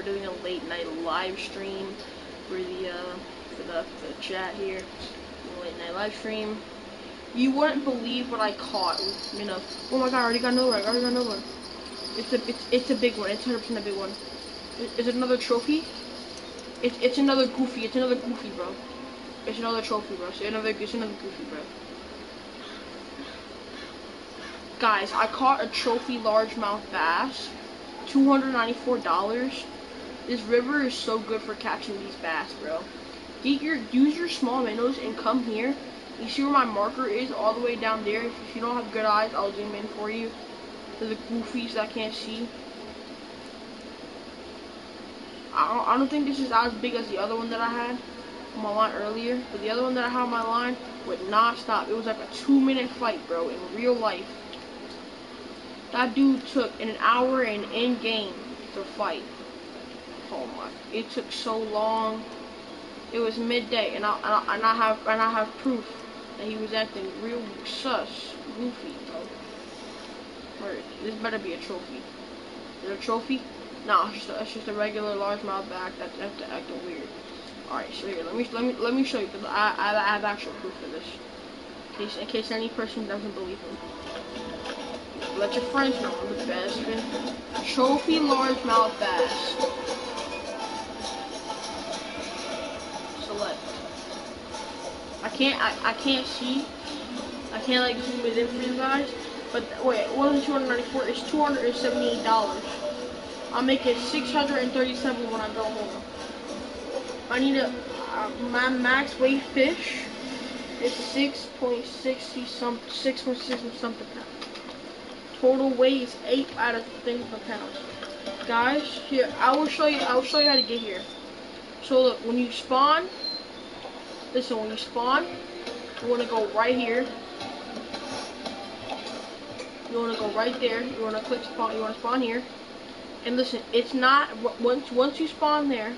We're doing a late night live stream for the chat here. Late night live stream. You wouldn't believe what I caught. You know. Oh my god! I already got another one. I already got another one. It's a big one. It's 100% a big one. Is it another trophy? It's another goofy. It's another goofy, bro. It's another trophy, bro. It's another goofy, bro. Guys, I caught a trophy largemouth bass. $294. This river is so good for catching these bass, bro. Use your small minnows and come here. You see where my marker is all the way down there? If you don't have good eyes, I'll zoom in for you. For the goofies that can't see. I don't think this is as big as the other one that I had on my line earlier. But the other one that I had on my line would not stop. It was like a 2-minute fight, bro, in real life. That dude took an hour and in game to fight. Oh my! It took so long. It was midday, and I have proof that he was acting real sus, goofy, bro. This better be a trophy. Is it a trophy? No, it's just a regular largemouth back that's acting weird. All right, so here, let me show you, because I have actual proof of this. In case any person doesn't believe me. Let your friends know I'm the best. Trophy largemouth bass. Select. I can't see. I can't like zoom it in for you guys. But wait, it wasn't $294. It's $278. I'll make it $637 when I go home. I need my max weight fish is 6.60 something pounds. Total weight is 8 out of things per pound. Guys, here I will show you how to get here. So look, when you spawn, listen, when you spawn, you wanna go right here. You wanna go right there. You wanna click spawn. You wanna spawn here. And listen, it's not once you spawn there.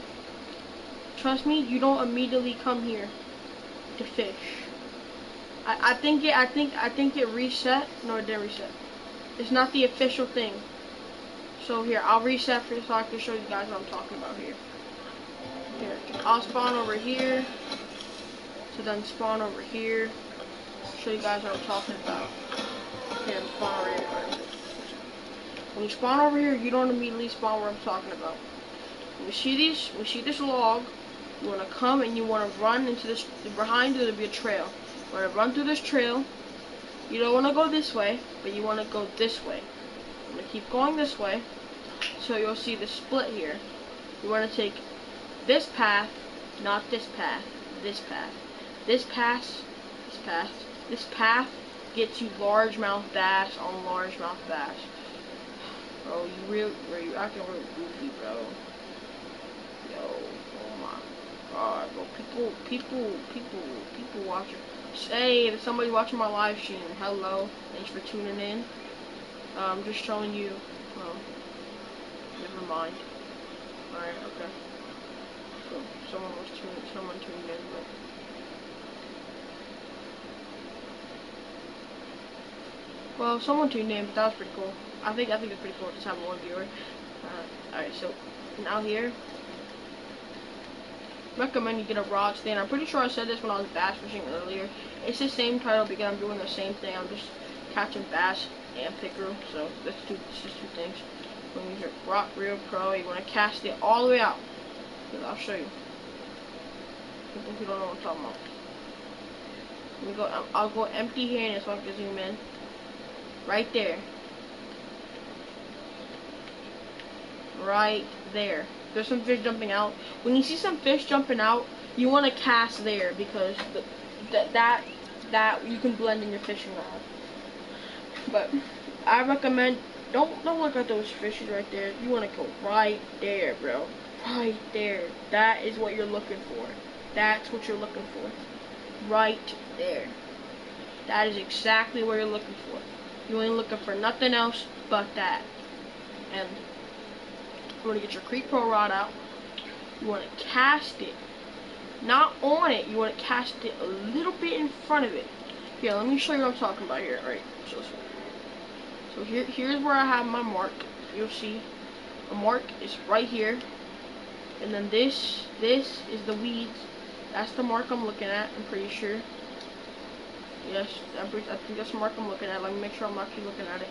Trust me, you don't immediately come here to fish. I think it reset. No, it didn't reset. It's not the official thing. So here, I'll reset for you so I can show you guys what I'm talking about here. Here, I'll spawn over here. So then spawn over here. Show you guys what I'm talking about. Here, spawn over here. When you spawn over here, you don't immediately spawn where I'm talking about. When you see this log, you want to come and you want to run into this. Behind you, there'll be a trail. You want to run through this trail. You don't want to go this way, but you want to go this way. I'm going to keep going this way. So you'll see the split here. You want to take this path, not this path, this path. This path gets you largemouth bass on largemouth bass. Bro, you acting real goofy, bro. Yo, oh my god, bro. People watching. Hey, there's somebody watching my live stream. Hello, thanks for tuning in. I'm just showing you. Well, never mind. All right, okay. So someone tuned in, but. Well, someone tuned in, but that was pretty cool. I think it's pretty cool just having one viewer. Alright, so now here, recommend you get a rod stand. I'm pretty sure I said this when I was bass fishing earlier. It's the same title because I'm doing the same thing. I'm just catching bass and pickerel. So that's just two things. When you hear Rock Reel Pro, you want to cast it all the way out. I'll show you. I think you don't know what I'm talking about. Let me go. I'll go empty-handed so I can zoom in. Right there. Right there. There's some fish jumping out. When you see some fish jumping out, you want to cast there because that you can blend in your fishing rod. But I recommend don't look at those fishes right there. You want to go right there, bro. Right there. That is what you're looking for. That's what you're looking for. Right there. That is exactly what you're looking for. You ain't looking for nothing else but that. And you want to get your Creek Pro rod out. You want to cast it. Not on it. You want to cast it a little bit in front of it. Here, let me show you what I'm talking about here. Alright, so here's where I have my mark. You'll see a mark is right here. And then this is the weeds. That's the mark I'm looking at, I'm pretty sure. Yes, I think that's the mark I'm looking at. Let me make sure I'm actually looking at it.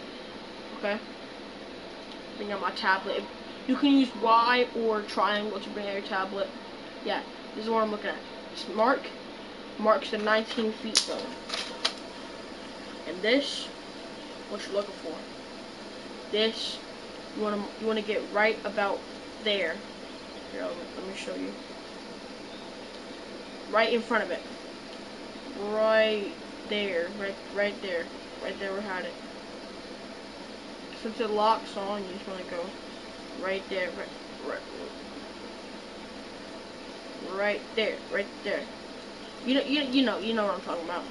Okay. Bring out my tablet. You can use Y or triangle to bring out your tablet. Yeah, this is what I'm looking at. This marks the 19 feet zone. And this, what you're looking for. This, you wanna get right about there. Here, let me show you. Right in front of it. Right there. Right there. Right there we had it. Since it locks on, you just wanna go right there. Right there. Right there. You know what I'm talking about.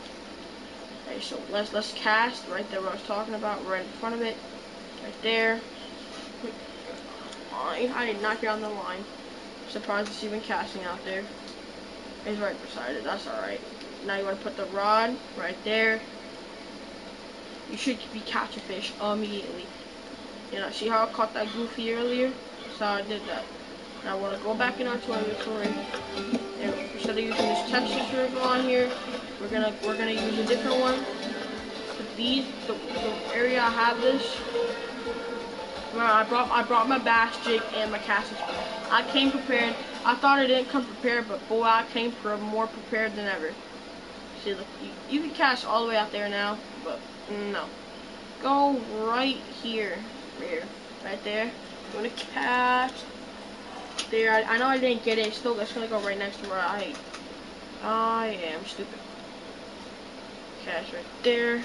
Okay, so let's cast right there what I was talking about, right in front of it. Right there. I did not get on the line. Surprised it's even casting out there. It's right beside it, that's alright. Now you want to put the rod right there. You should be catching fish immediately. You know, see how I caught that goofy earlier? That's how I did that. Now I want to go back in our toy inventory. And instead of using this Texas river on here, we're gonna use a different one. But the area I have this. Well, I brought my bass jig and my casting spoon. I came prepared. I thought I didn't come prepared, but boy, I came more prepared than ever. See, look, you can cast all the way out there now, but no. Go right here, right there. You wanna cast there. I know I didn't get it. It's gonna go right next to where I am stupid. Cast right there.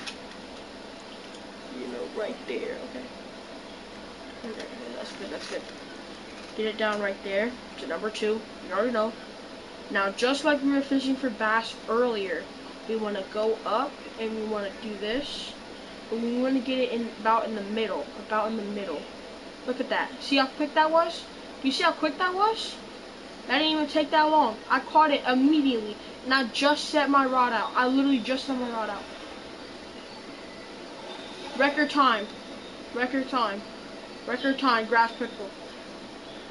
You know, right there. Okay. That's good. Get it down right there to number 2. You already know. Now, just like we were fishing for bass earlier, we want to go up and we want to do this. But we want to get it about in the middle. Look at that. See how quick that was? Do you see how quick that was? That didn't even take that long. I caught it immediately. And I just set my rod out. I literally just set my rod out. Record time, grass pickerel.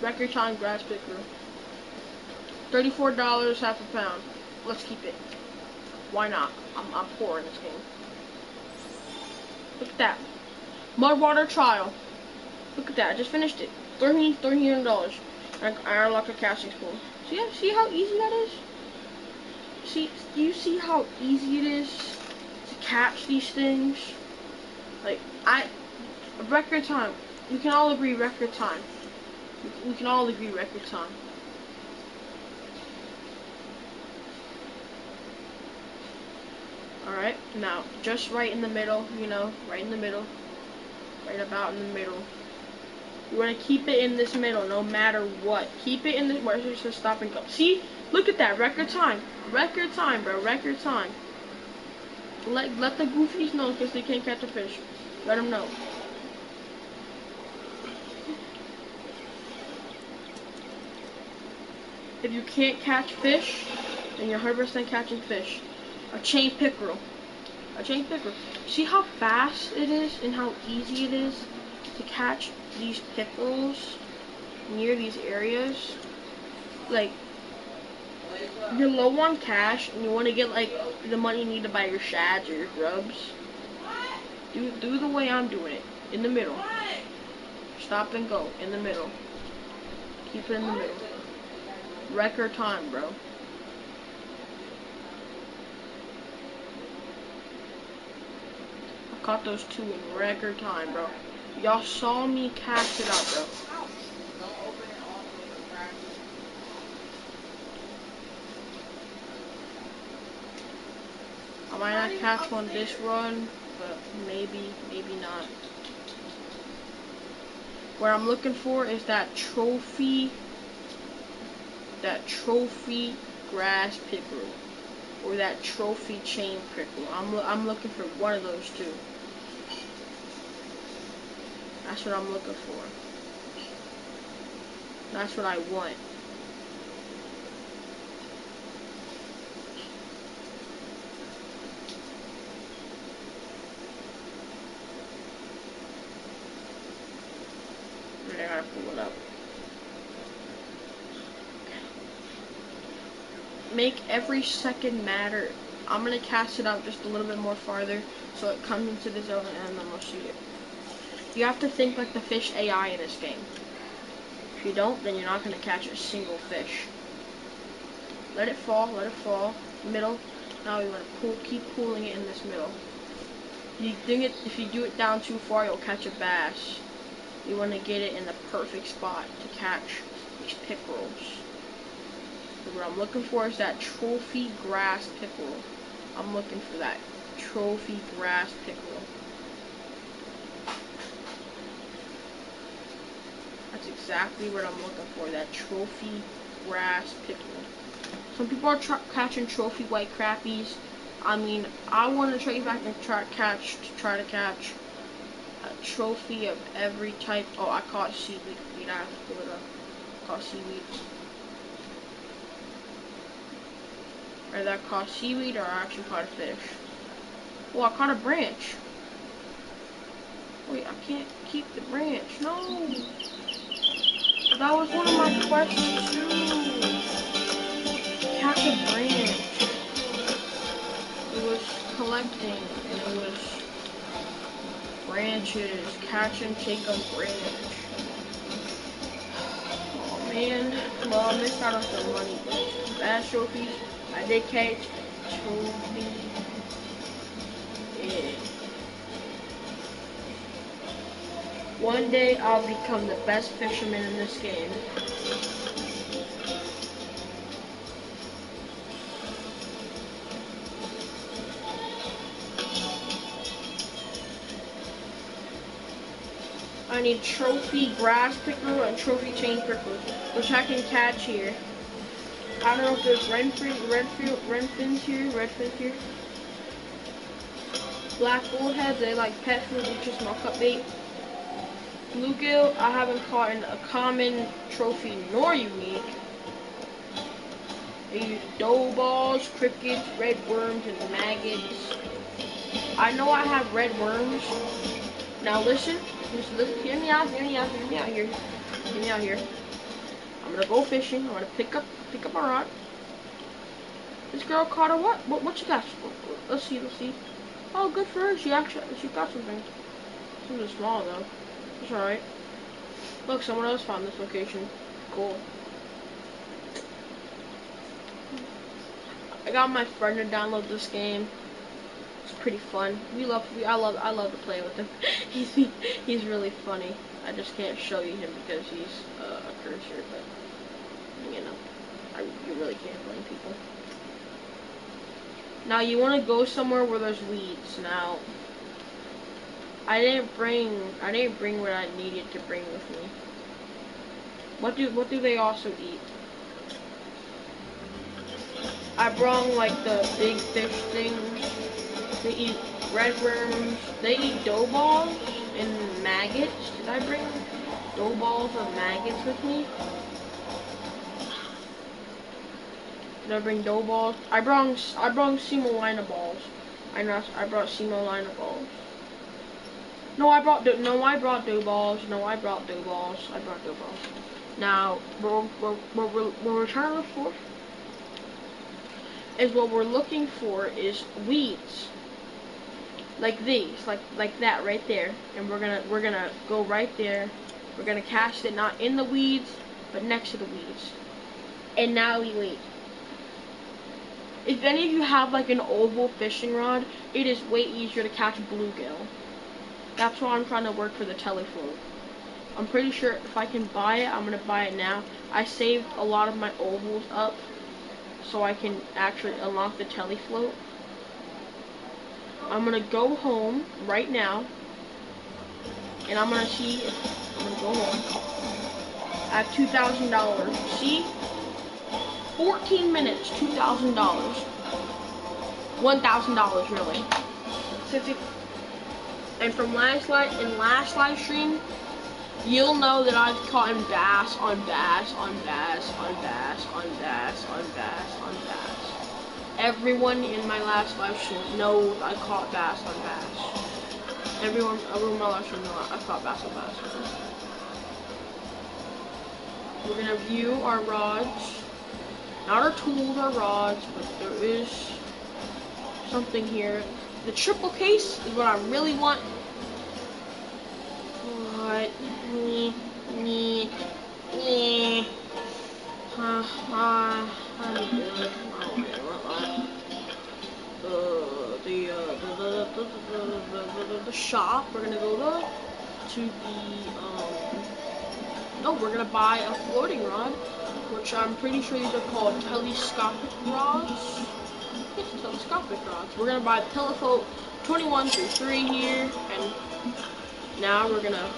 Record time, grass pickerel. $34, half a pound. Let's keep it. Why not? I'm poor in this game. Look at that. Mudwater trial. Look at that. I just finished it. $1300. I unlocked a casting spoon. See how easy that is? Do you see how easy it is to catch these things? Like, record time. We can all agree record time. We can all agree record time. Alright, now, just right in the middle, you know, right in the middle. Right about in the middle. You want to keep it in this middle, no matter what. Keep it in this, where it says stop and go. See? Look at that, record time. Record time, bro, record time. Let the goofies know because they can't catch a fish. Let them know. If you can't catch fish, then you're 100% catching fish. A chain pickerel. See how fast it is and how easy it is to catch these pickerels near these areas? Like, you're low on cash and you want to get like the money you need to buy your shads or your grubs. Do the way I'm doing it. In the middle. Stop and go. In the middle. Keep it in the middle. Record time, bro. I caught those 2 in record time, bro. Y'all saw me cast it out, bro. I might not catch one this run, but maybe not. What I'm looking for is that trophy grass pickerel, or that trophy chain pickerel. I'm looking for one of those 2. That's what I'm looking for. That's what I want. And I gotta pull it up. make every second matter. I'm gonna cast it out just a little bit more farther so it comes into the zone and then we'll shoot it. You have to think like the fish AI in this game. If you don't, then you're not gonna catch a single fish. Let it fall, middle. Now you wanna keep pulling it in this middle. If you do it down too far, you'll catch a bass. You wanna get it in the perfect spot to catch these pickerels. So what I'm looking for is that trophy grass pickerel. I'm looking for that trophy grass pickerel. That's exactly what I'm looking for, that trophy grass pickerel. Some people are catching trophy white crappies. I mean, I want to try back and try to catch a trophy of every type. Oh, I caught seaweed. I have to pull it up. I caught seaweed. Either I caught seaweed or I actually caught a fish. Oh, I caught a branch. Wait, I can't keep the branch. No! That was one of my questions too. Catch a branch. It was collecting and it was branches. Catch and take a branch. Oh man. Well, I missed out on some money, but bass trophies. I did catch trophy. Yeah. One day I'll become the best fisherman in this game. I need trophy grass pickerel and trophy chain pickerel, which I can catch here. I don't know if there's redfins here. Black bullheads, they like pet food, which is small cut bait. Bluegill, I haven't caught in a common trophy nor unique. I use dough balls, crickets, red worms, and maggots. I know I have red worms. Now listen, hear me out here. I'm gonna go fishing. I'm gonna pick up a rod. This girl caught a what? What she got? Let's see. Oh, good for her. She got something. Something small though. It's alright. Look, someone else found this location. Cool. I got my friend to download this game. It's pretty fun. I love to play with him. he's really funny. I just can't show you him because he's a cursor, but you know, you really can't blame people. Now you want to go somewhere where there's weeds. Now, I didn't bring what I needed to bring with me. What do they also eat? I brought like the big fish things. They eat red worms. They eat dough balls and maggots. Did I bring dough balls or maggots with me? Did I bring dough balls? I brought semolina balls. I brought semolina balls. No, I brought dough balls. Now, what we're looking for is weeds. Like these, like that right there. And we're gonna go right there. We're gonna cast it not in the weeds, but next to the weeds. And now we wait. If any of you have like an oval fishing rod, it is way easier to catch bluegill. That's why I'm trying to work for the telefloat. I'm pretty sure if I can buy it, I'm gonna buy it now. I saved a lot of my ovals up so I can actually unlock the telefloat. I'm gonna go home right now and I'm gonna go home. I have $2,000. See? 14 minutes, $2,000. $1,000 really. And from last live stream, you'll know that I've caught bass on bass on bass on bass on bass on bass on bass. Everyone in my last live stream knows I caught bass on bass. Everyone in my live stream knows I caught bass on bass. We're gonna view our rods. Not our tools, our rods, but there is something here. The triple case is what I really want. What? The shop. We're gonna go to the no, we're gonna buy a floating rod, which I'm pretty sure these are called telescopic rods. Yes, telescopic rods. We're gonna buy the Telefloat 21 through 3 here, and now we're gonna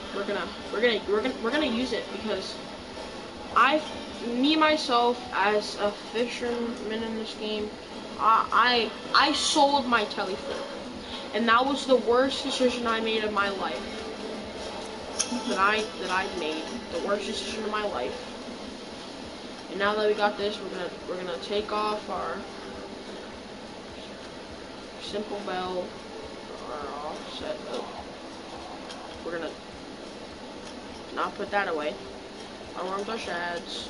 use it because myself as a fisherman in this game, I sold my Telefloat, and that was the worst decision I made of my life. That I made the worst decision of my life. And now that we got this, we're gonna take off our simple bell, our offset. We're gonna not put that away. Our worms, our shads,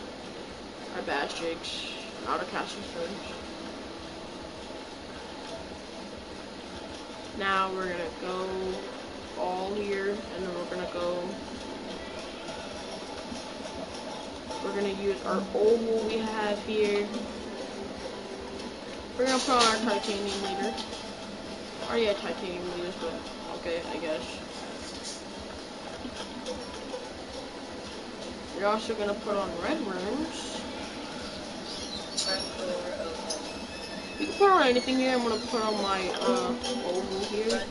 our bass jigs, not our casting spoons. Now we're gonna go all here, and then we're gonna use our oval we have here. We're gonna put on our titanium leader. I already had titanium leaders, but okay, I guess. We're also gonna put on red worms. You can put on anything here. I'm gonna put on my oval here.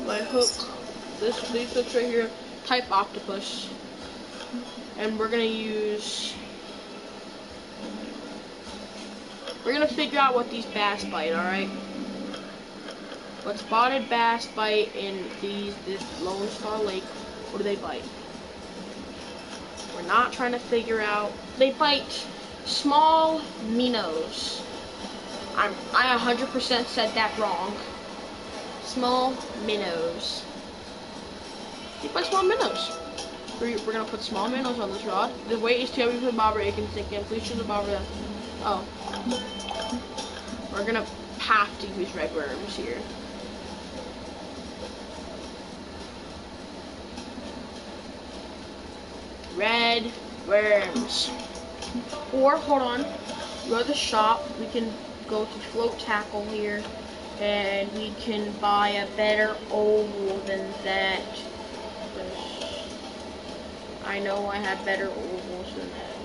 My hook. These hooks right here, type octopus. And we're gonna figure out what these bass bite, alright? What spotted bass bite in this Lone Star Lake? What do they bite? We're not trying to figure out. They bite small minnows. I 100% said that wrong. Small minnows. They bite small minnows. We're gonna put small minnows on this rod. The weight is too heavy for the bobber. It can sink in. Please choose the bobber. Oh. We're gonna have to use red worms here. Red worms. Or, hold on. Go to the shop. We can go to Float Tackle here. And we can buy a better oval than that. I know I have better ovals than that.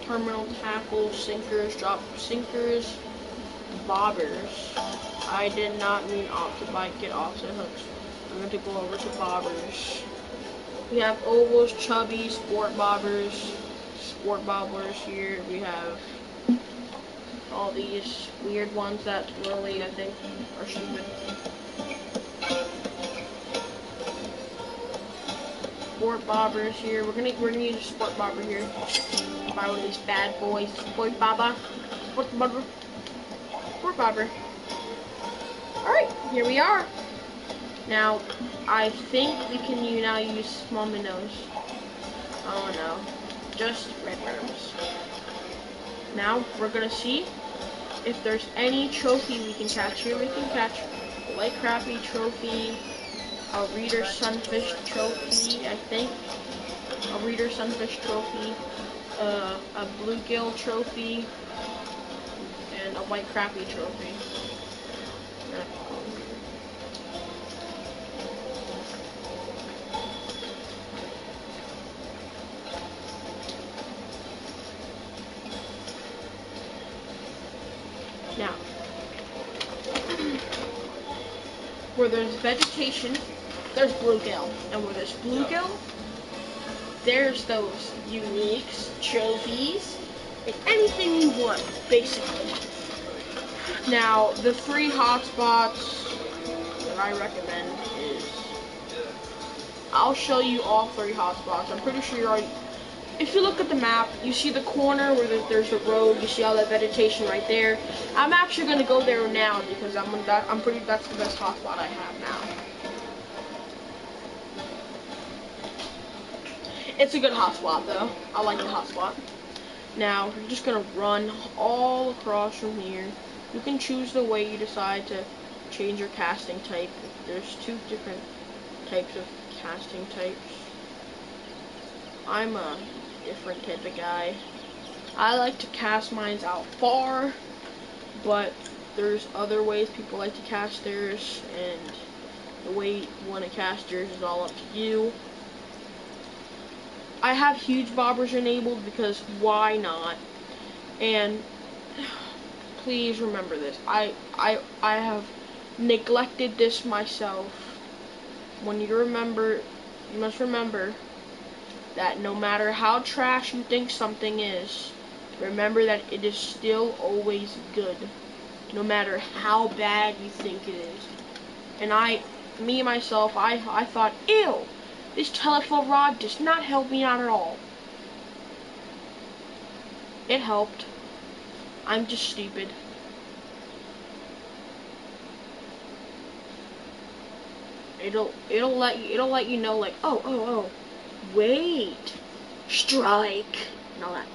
Terminal tackle, sinkers, drop sinkers, bobbers. I did not mean get offset hooks. I'm going to go over to bobbers. We have ovals, chubby, sport bobblers here. We have all these weird ones that really, I think, are stupid. Sport bobbers here. We're gonna use a sport bobber here. Buy one of these bad boys. Sport bobber. Sport bobber. Sport bobber. Alright, here we are. Now, I think we can now use small minnows. Oh no. Just red worms. Now, we're gonna see if there's any trophy we can catch here. We can catch a white crappie trophy, a reader sunfish trophy, I think, a reader sunfish trophy, a bluegill trophy, and a white crappie trophy. Now, where there's vegetation, there's bluegill, and where there's bluegill, there's those uniques, trophies, and anything you want, basically. Now, the 3 hotspots that I recommend is, I'll show you all 3 hotspots. I'm pretty sure if you look at the map, you see the corner where there's the road. You see all that vegetation right there. I'm actually gonna go there now because that's the best hotspot I have now. It's a good hotspot though. I like the hotspot. Now you're just gonna run all across from here. You can choose the way you decide to change your casting type. There's 2 different types of casting types. I'm a different type of guy. I like to cast mines out far, but there's other ways people like to cast theirs, and the way you want to cast yours is all up to you. I have huge bobbers enabled because why not? And please remember this. I have neglected this myself. When you must remember that no matter how trash you think something is, remember that it is still always good, no matter how bad you think it is. And myself, I thought, ew, this telephone rod does not help me out at all. It helped. I'm just stupid. It'll let you know, like, oh, wait, strike, and all that.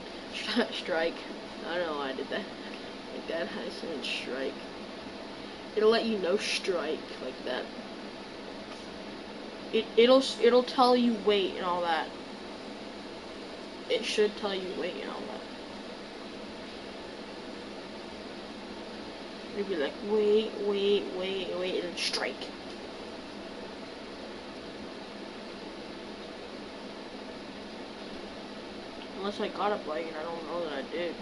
Strike. I don't know why I did that. Like that. I said strike. It'll let you know strike like that. It'll tell you wait and all that. It should tell you wait and all that. It'll be like wait, and strike. Unless I got a bite and I don't know that I did.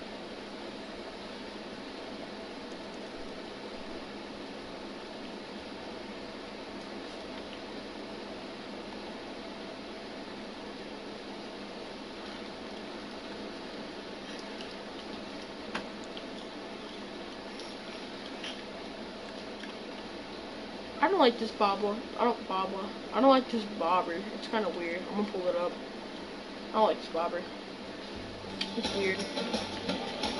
I don't like this bobber. I don't like this bobber. It's kind of weird. I'm gonna pull it up. I don't like this bobber. It's weird.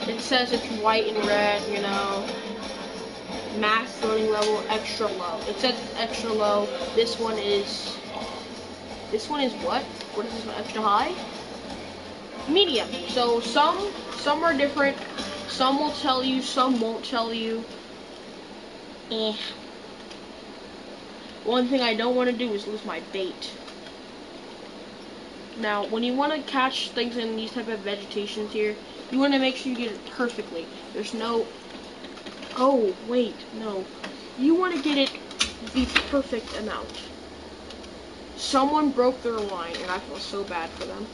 It says it's white and red, you know. Max loading level extra low. It says it's extra low. This one is what? What is this one? Extra high? Medium. So some are different. Some will tell you, some won't tell you. One thing I don't want to do is lose my bait. Now, when you want to catch things in these type of vegetations here, you want to make sure you get it perfectly. There's no... Oh, wait, no. You want to get it the perfect amount. Someone broke their line, and I feel so bad for them.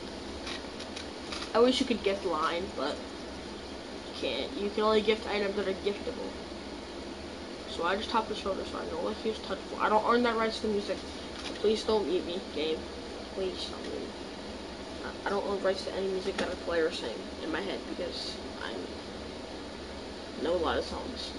I wish you could gift line, but you can't. You can only gift items that are giftable. So I just tapped the shoulder so I know like here's touchable. I don't earn that rights to music. So please don't mute me, game. Please don't mute me. I don't own rights to any music that I play or sing in my head because I know a lot of songs.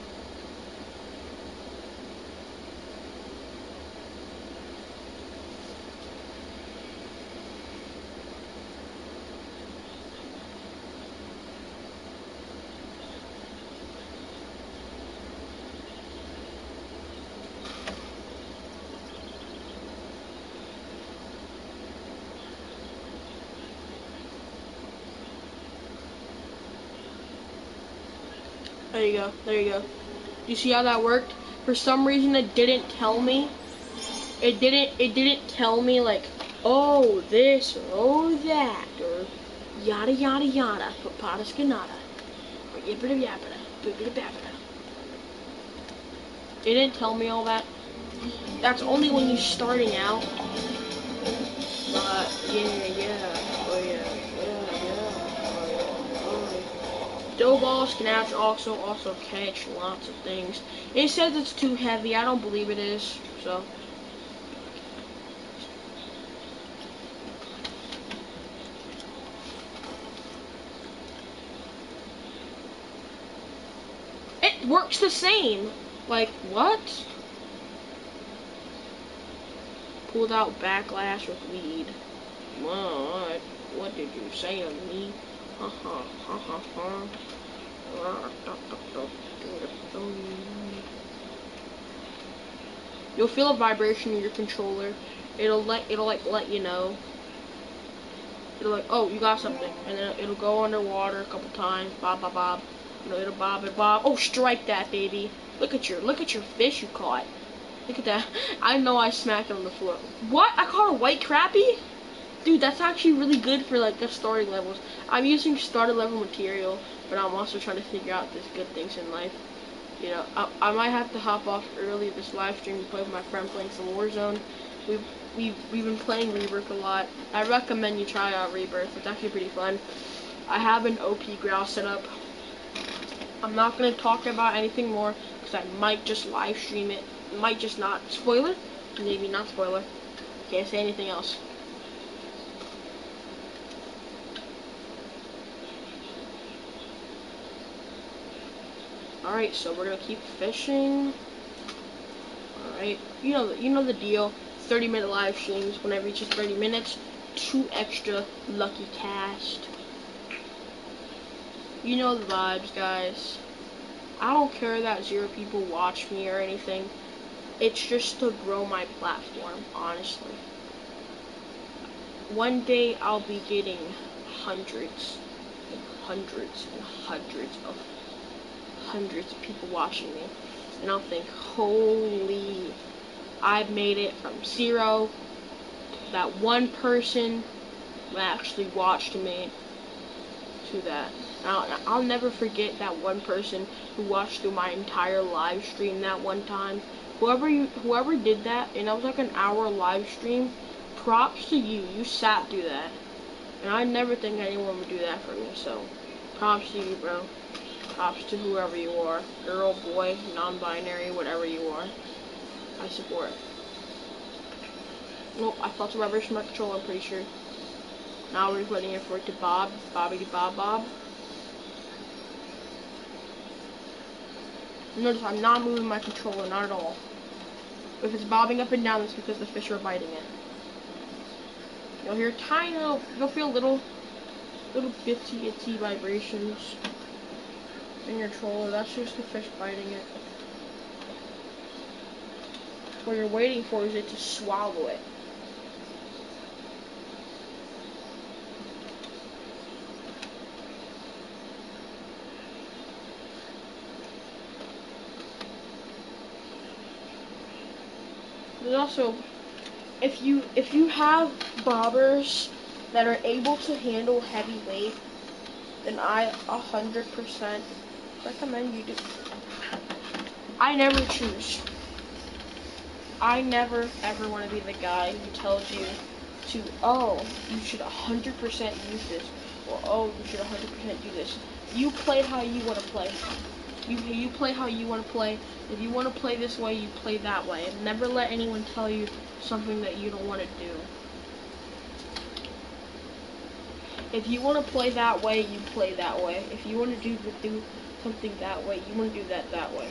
There you go. There you go. You see how that worked? For some reason, it didn't tell me. It didn't tell me like, oh this or oh that or yada yada yada. Papada skinada. Or yippida yappida. Boopida bappida. It didn't tell me all that. That's only when you're starting out. But yeah. Oh yeah. Dough balls can also catch lots of things. It says it's too heavy. I don't believe it is. So it works the same. Like what? Pulled out backlash with weed. What? What did you say to me? Ha ha ha ha ha. You'll feel a vibration in your controller. It'll let you know. It'll like, oh, you got something, and then it'll go underwater a couple times. Bob bob bob. You know, it'll bob and bob. Oh, strike that, baby. Look at your fish you caught. Look at that. I know I smacked it on the floor. What? I caught a white crappie? Dude, that's actually really good for like the starting levels. I'm using starter level material, but I'm also trying to figure out these good things in life. You know, I might have to hop off early this live stream to play with my friend playing some Warzone. We've been playing Rebirth a lot. I recommend you try out Rebirth. It's actually pretty fun. I have an OP growl set up. I'm not gonna talk about anything more because I might just live stream it. Might just not. Spoiler? Maybe not spoiler. Can't say anything else. Alright, so we're gonna keep fishing. Alright, you know the deal. 30-minute live streams. When it reaches 30 minutes, 2 extra lucky cast. You know the vibes, guys. I don't care that 0 people watch me or anything. It's just to grow my platform, honestly. One day I'll be getting hundreds and hundreds and hundreds of people watching me, and I'll think, holy, I've made it from 0 to that one person who actually watched me to that. I'll never forget that one person who watched through my entire live stream that one time. Whoever did that, and that was like an hour live stream, props to you. You sat through that. And I never think anyone would do that for me, so props to you, bro. Props to whoever you are. Girl, boy, non-binary, whatever you are. I support. Nope, I felt a rubbish from my controller, I'm pretty sure. Now we're putting it for it to bob. Bobbity bob bob. Notice I'm not moving my controller, not at all. If it's bobbing up and down, it's because the fish are biting it. You'll hear tiny little, you'll feel little bitsy itsy vibrations in your controller. That's just the fish biting it. What you're waiting for is it to swallow it. There's also, if you have bobbers that are able to handle heavy weight, then I 100% recommend you do. I never choose. I never ever want to be the guy who tells you to, oh, you should 100% use this, or oh, you should 100% do this. You play how you want to play. You play how you want to play. If you want to play this way, you play that way. And never let anyone tell you something that you don't want to do. If you want to play that way, you play that way. If you want to do something that way, you want to do that way.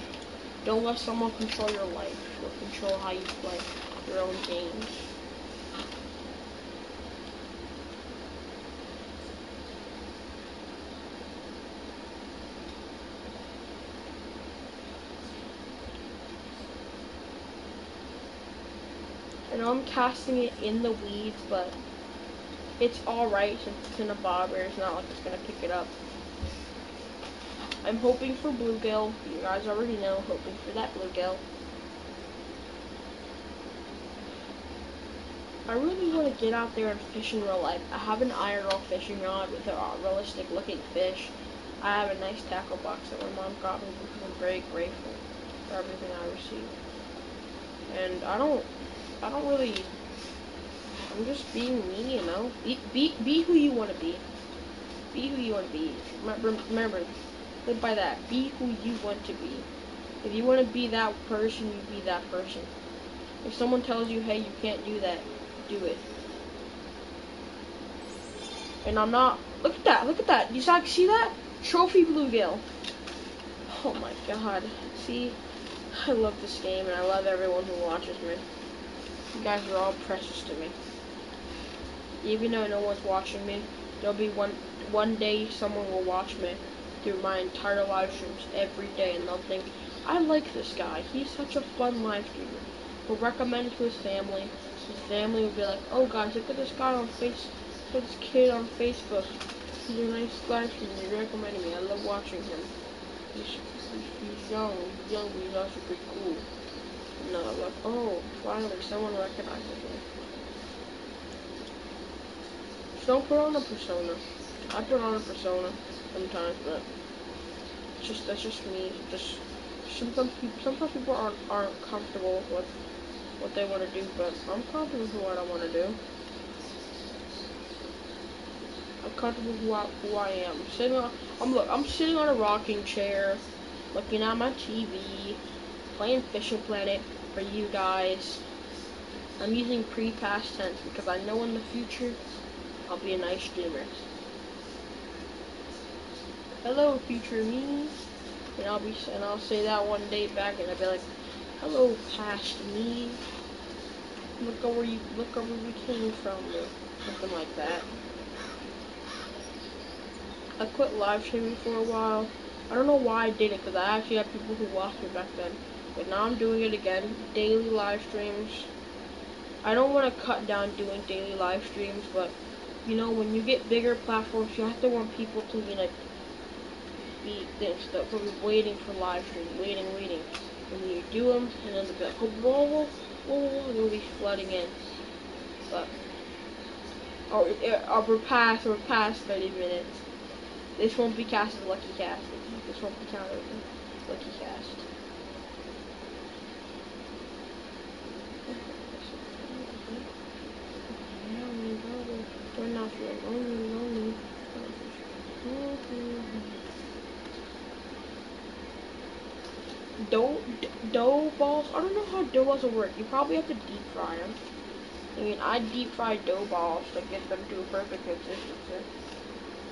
Don't let someone control your life or control how you play your own games. I know I'm casting it in the weeds, but it's alright since it's in a bobber. It's not like it's going to pick it up. I'm hoping for bluegill. You guys already know, hoping for that bluegill. I really want to get out there and fish in real life. I have an IRL fishing rod with a realistic looking fish. I have a nice tackle box that my mom got me. I'm very grateful for everything I received. And I don't really, I'm just being me, you know. Be who you want to be. Be who you want to be. Remember, live by that. Be who you want to be. If you want to be that person, you be that person. If someone tells you, hey, you can't do that, do it. And I'm not, look at that. You see that? Trophy bluegill. Oh my god. See, I love this game and I love everyone who watches me. You guys are all precious to me. Even though no one's watching me, there'll be one day someone will watch me through my entire live streams every day, and they'll think, I like this guy. He's such a fun live streamer. He'll recommend it to his family. His family will be like, oh guys, look at this guy on look at this kid on Facebook. He's a nice live streamer. He recommended me. I love watching him. He's young. He's young, but he's also pretty cool. And I'm like, oh, finally someone recognizes me. Just don't put on a persona. I put on a persona sometimes, but that's just me. Just sometimes people aren't comfortable with what they want to do, but I'm comfortable with what I want to do. I'm comfortable with who I am. I'm sitting on a rocking chair, looking at my TV, playing Fishing Planet for you guys. I'm using pre-past tense because I know in the future I'll be a nice streamer. Hello, future me. And I'll say that one day back, and I'll be like, hello, past me. Look at where we came from, or something like that. I quit live streaming for a while. I don't know why I did it, because I actually had people who watched me back then. But now I'm doing it again, daily live streams. I don't want to cut down doing daily live streams, but you know, when you get bigger platforms, you have to want people to, you know, be this, that we'll be waiting for live stream, waiting. And you do them, and then they'll be like, whoa, they'll be flooding in. But, we're past 30 minutes. This won't be cast as Lucky Cast. This won't be counted as Lucky Cast. Turn off your lonely. Dough balls. I don't know how dough balls will work. You probably have to deep fry them. I mean, I deep fry dough balls to get them to a perfect consistency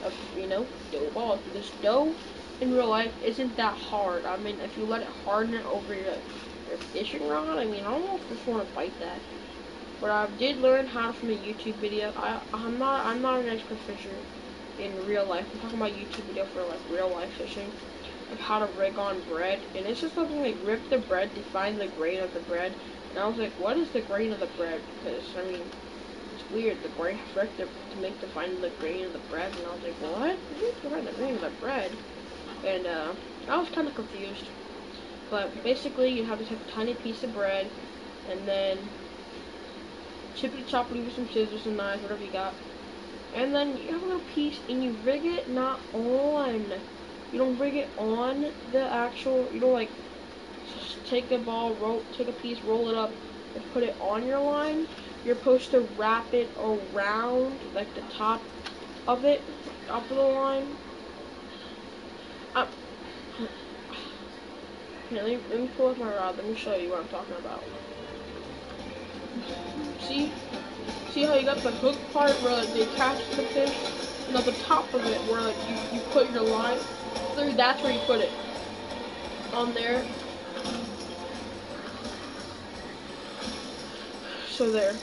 of, you know, dough balls. Because dough in real life isn't that hard. I mean, if you let it harden it over your fishing rod, I mean, I don't know if fish want to bite that. But I did learn how from a YouTube video. I'm not an expert fisher in real life. I'm talking about YouTube video for like real life fishing. Of how to rig on bread, and it's just something like rip the bread to find the grain of the bread. And I was like, what is the grain of the bread? Because I mean, it's weird. The grain frick to make to find the grain of the bread, and I was like, what? To find the grain of the bread? And I was kind of confused. But basically, you have to take a tiny piece of bread, and then chippity choppity with some scissors and knives, whatever you got. And then you have a little piece, and you rig it not on. You don't rig it on the actual, you don't like just take a piece, roll it up, and put it on your line. You're supposed to wrap it around, like the top of it, top of the line. Here, let me pull up my rod, let me show you what I'm talking about. See how you got the hook part where like they catch the fish, and at the top of it where like you put your line, that's where you put it. On there. So there.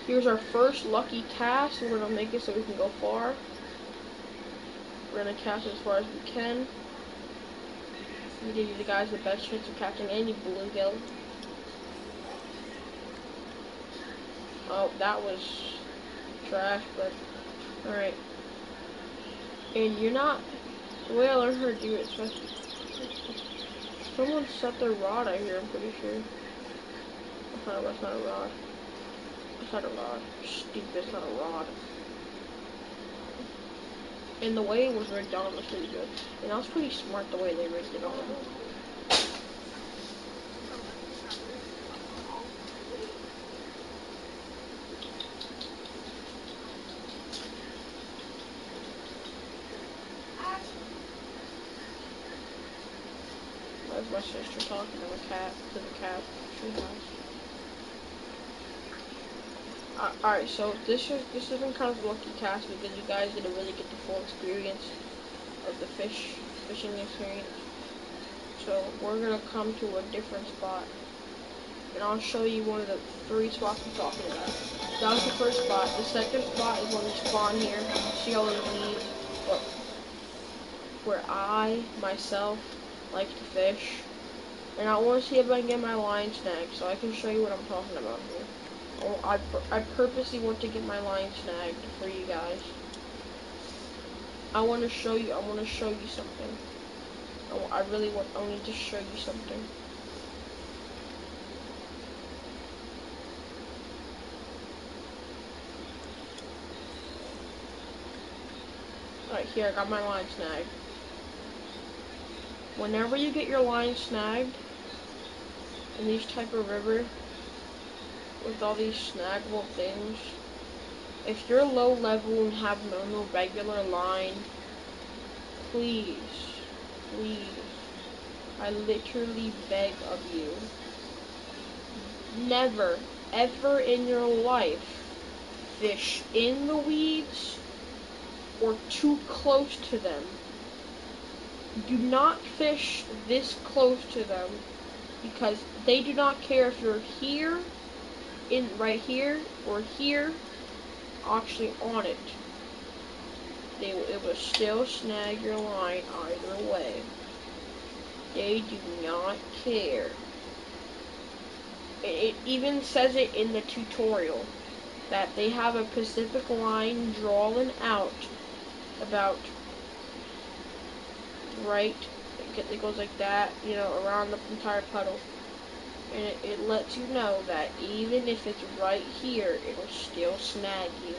Here's our first lucky cast. We're gonna make it so we can go far. We're gonna cast as far as we can. We give you the guys the best chance of catching any bluegill. Oh, that was trash, but alright. And you're not, the way I learned how to do it, so someone set their rod out here, I'm pretty sure. That's not a rod. It's not a rod. Stupid, it's not a rod. And the way it was rigged on was pretty good. And that was pretty smart the way they rigged it on. That's my sister talking to the cat she has. Alright, so this isn't kind of a lucky cast because you guys didn't really get the full experience of the fishing experience. So we're gonna come to a different spot. and I'll show you one of the 3 spots I'm talking about. That was the first spot. The second spot is when you spawn here. See all those weeds? Well, where I, myself, like to fish. And I want to see if I can get my line snagged, so I can show you what I'm talking about here. I purposely want to get my line snagged for you guys. I want to show you something. I need to show you something. Alright, here, I got my line snagged. Whenever you get your line snagged in these type of river, with all these snaggable things, if you're low level and have no regular line, please, I literally beg of you, never, ever in your life, fish in the weeds or too close to them. Do not fish this close to them, because they do not care if you're here, right here, or here, actually on it. It will still snag your line either way. They do not care. It even says it in the tutorial that they have a Pacific line drawn out about right, it goes like that, you know, around the entire puddle. And it lets you know that even if it's right here, it will still snag you.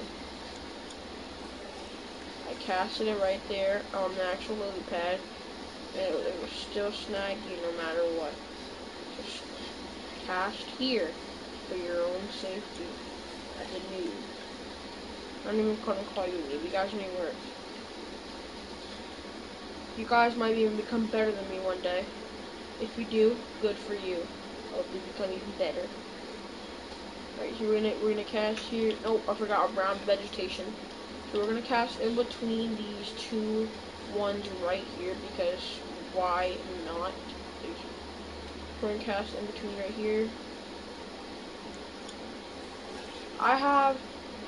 I casted it right there on the actual lily pad, and it will still snag you no matter what. Just cast here for your own safety as a noob. I'm not even gonna call you noob. You guys need work. You guys might even become better than me one day. If you do, good for you. Hopefully become even better. Right here, we're gonna cast here. Oh, I forgot around vegetation. So we're gonna cast in between these 2 ones right here, because why not? We're gonna cast in between right here. I have,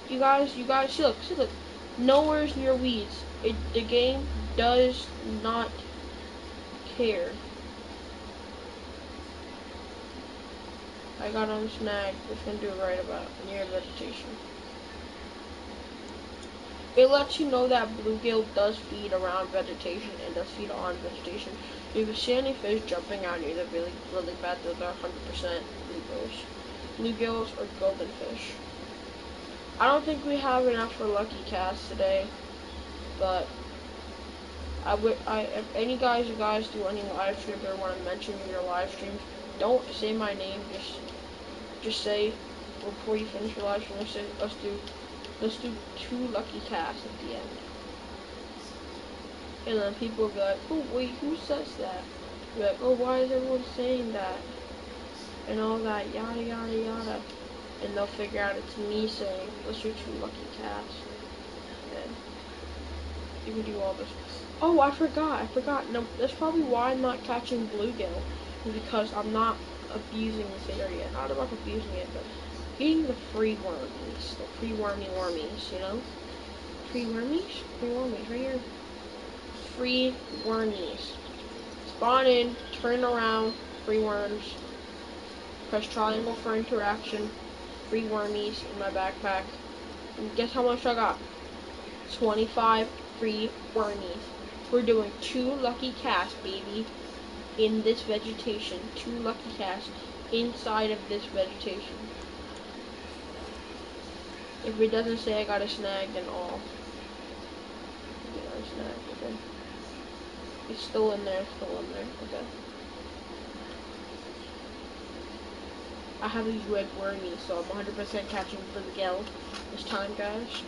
you guys, see look, nowhere's near weeds. The game does not care. I got on snag. It's gonna do it right about near vegetation. It lets you know that bluegill does feed around vegetation and does feed on vegetation. If you see any fish jumping out near the really bad, those are 100% bluegills. Bluegills or golden fish. I don't think we have enough for lucky casts today, but if any guys, you guys do any live streams or want to mention in your live streams, don't say my name. Just say before you finish your live stream. Let's do 2 lucky casts at the end. And then people will be like, oh wait, who says that? Be like, oh, why is everyone saying that? And all that, yada yada yada. And they'll figure out it's me saying, let's do 2 lucky casts. And you can do all this. Oh, I forgot. No, that's probably why I'm not catching bluegill. Because I'm not abusing this area. Not about abusing it, but getting the free wormies. The free wormies, you know? Free wormies? Free wormies, right here. Free wormies. Spawn in, turn around, free worms. Press triangle for interaction. Free wormies in my backpack. And guess how much I got? 25 free wormies. We're doing 2 lucky casts, baby. In this vegetation. 2 lucky casts inside of this vegetation. If it doesn't say I got a snag, then all. I got a snag, okay. It's still in there, okay. I have these red wormies, so I'm 100% catching bluegill this time, guys.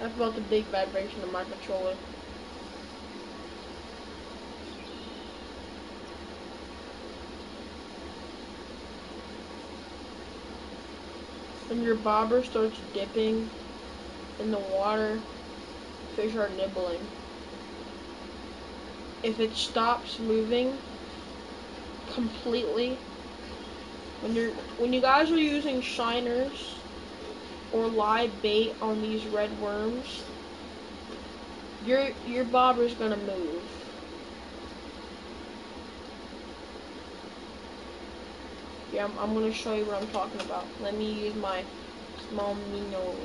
I felt a big vibration in my controller. When your bobber starts dipping in the water, fish are nibbling. if it stops moving completely, when you guys are using shiners or live bait on these red worms, your bobber's gonna move. Yeah, I'm gonna show you what I'm talking about. Let me use my small minnow.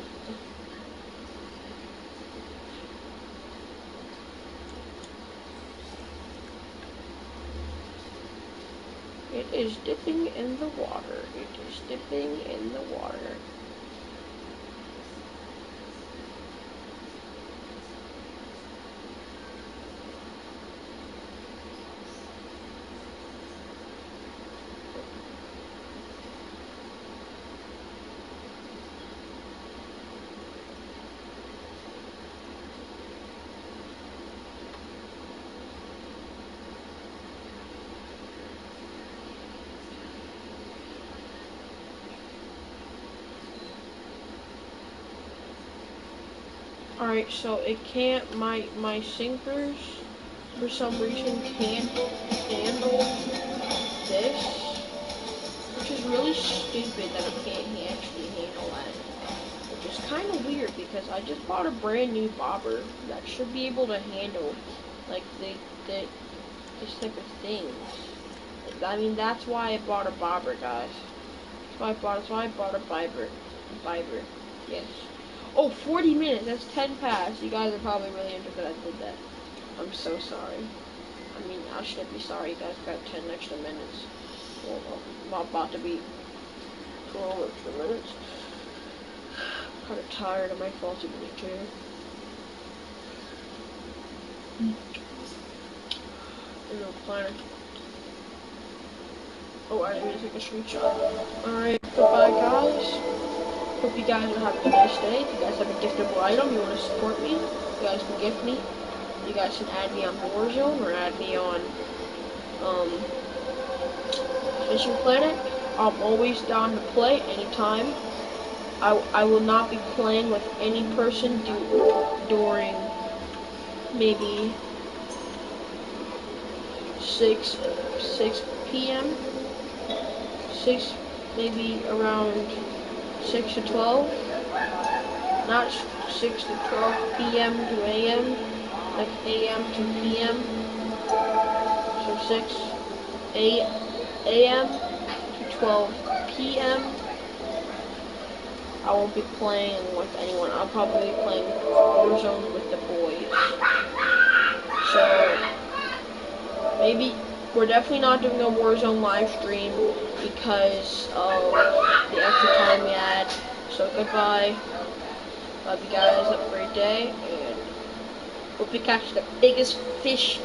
It is dipping in the water. It is dipping in the water. Alright, so it can't, my sinkers, for some reason, can't handle this, which is really stupid that it can't actually handle that. Which is kind of weird, because I just bought a brand new bobber that should be able to handle, like, this type of things. I mean, that's why I bought a bobber, guys. That's why I bought a bobber. Yes. Oh, 40 minutes. That's 10 past. You guys are probably really interested I did that. I'm so sorry. I mean, I shouldn't be sorry. You guys got 10 extra minutes. Well, I'm about to be 12 extra minutes. I'm kind of tired of my faulty minute chair. A little planner. Oh, I didn't take a screenshot. Alright, goodbye, guys. Hope you guys are having a nice day. If you guys have a giftable item you want to support me, you guys can gift me. You guys can add me on Warzone or add me on Fishing Planet. I'm always down to play anytime. I will not be playing with any person during maybe 6 p.m. Maybe around 6 to 12. Not 6 to 12 p.m. to a.m. like a.m. to p.m. So 6 a.m. to 12 p.m. I won't be playing with anyone. I'll probably be playing Warzone with the boys. So maybe we're definitely not doing a Warzone live stream because of the extra time we had. So goodbye. Love you guys. Have a great day, and hope you catch the biggest fish